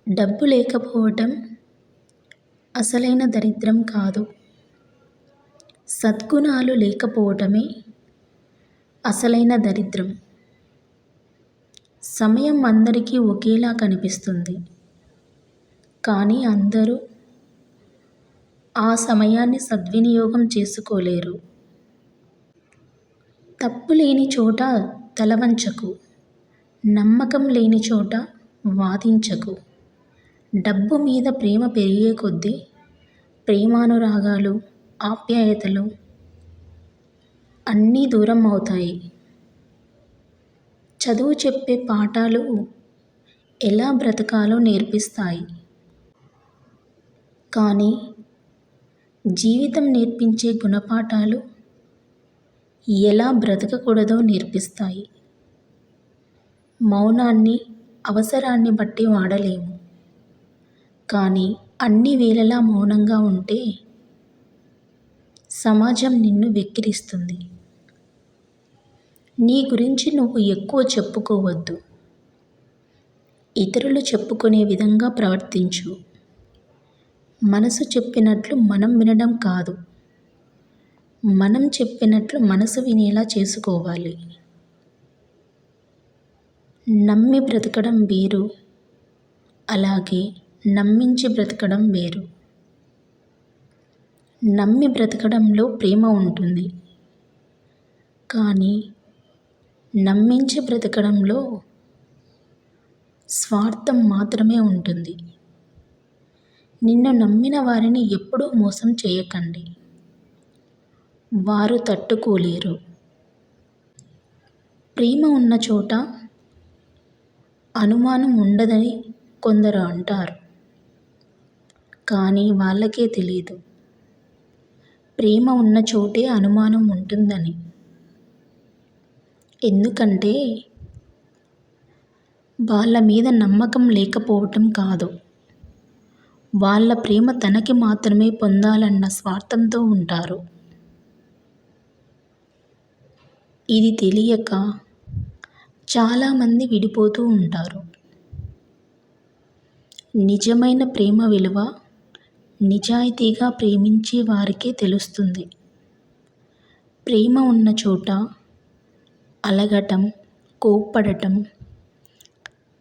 డబ్బు లేకపోవటం అసలైన దరిద్రం కాదు. సద్గుణాలు లేకపోవటమే అసలైన దరిద్రం. సమయం అందరికీ ఒకేలా కనిపిస్తుంది. కానీ అందరూ ఆ సమయాన్ని సద్వినియోగం చేసుకోలేరు. తప్పు లేని చోట తలవంచకు. నమ్మకం లేని చోట వాదించకు. డబ్బు మీద ప్రేమ పెరిగే కొద్దీ ప్రేమానురాగాలు, ఆప్యాయతలు అన్నీ దూరం అవుతాయి. చదువు చెప్పే పాఠాలు ఎలా బ్రతకాలో నేర్పిస్తాయి. కానీ జీవితం నేర్పించే గుణపాఠాలు ఎలా బ్రతకకూడదో నేర్పిస్తాయి. మౌనాన్ని అవసరాన్ని బట్టి వాడలేము. కానీ అన్ని వేళలా మౌనంగా ఉంటే సమాజం నిన్ను వెక్కిరిస్తుంది. నీ గురించి నువ్వు ఎక్కువ చెప్పుకోవద్దు. ఇతరులు చెప్పుకునే విధంగా ప్రవర్తించు. మనసు చెప్పినట్లు మనం వినడం కాదు, మనం చెప్పినట్లు మనసు వినేలా చేసుకోవాలి. నమ్మి బ్రతకడం వేరు, అలాగే నమ్మించి బ్రతకడం వేరు. నమ్మి బ్రతకడంలో ప్రేమ ఉంటుంది. కానీ నమ్మించి బ్రతకడంలో స్వార్థం మాత్రమే ఉంటుంది. నిన్ను నమ్మిన వారిని ఎప్పుడూ మోసం చేయకండి. వారు తట్టుకోలేరు. ప్రేమ ఉన్న చోట అనుమానం ఉండదని కొందరు అంటారు. కానీ వాళ్ళకే తెలీదు ప్రేమ ఉన్న చోటే అనుమానం ఉంటుందని. ఎందుకంటే వాళ్ళ మీద నమ్మకం లేకపోవటం కాదు, వాళ్ళ ప్రేమ తనకి మాత్రమే పొందాలన్న స్వార్థంతో ఉంటారు. ఇది తెలియక చాలామంది విడిపోతూ ఉంటారు. నిజమైన ప్రేమ విలువ నిజాయితీగా ప్రేమించే వారికే తెలుస్తుంది. ప్రేమ ఉన్న చోట అలగటం, కోప్పడటం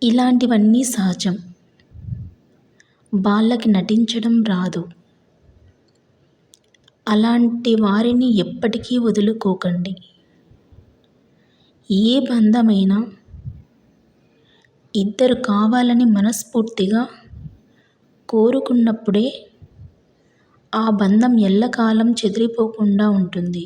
ఇలాంటివన్నీ సహజం. వాళ్ళకి నటించడం రాదు. అలాంటి వారిని ఎప్పటికీ వదులుకోకండి. ఏ బంధమైనా ఇద్దరు కావాలని మనస్ఫూర్తిగా కోరుకున్నప్పుడే ఆ బంధం ఎల్లకాలం చెదిరిపోకుండా ఉంటుంది.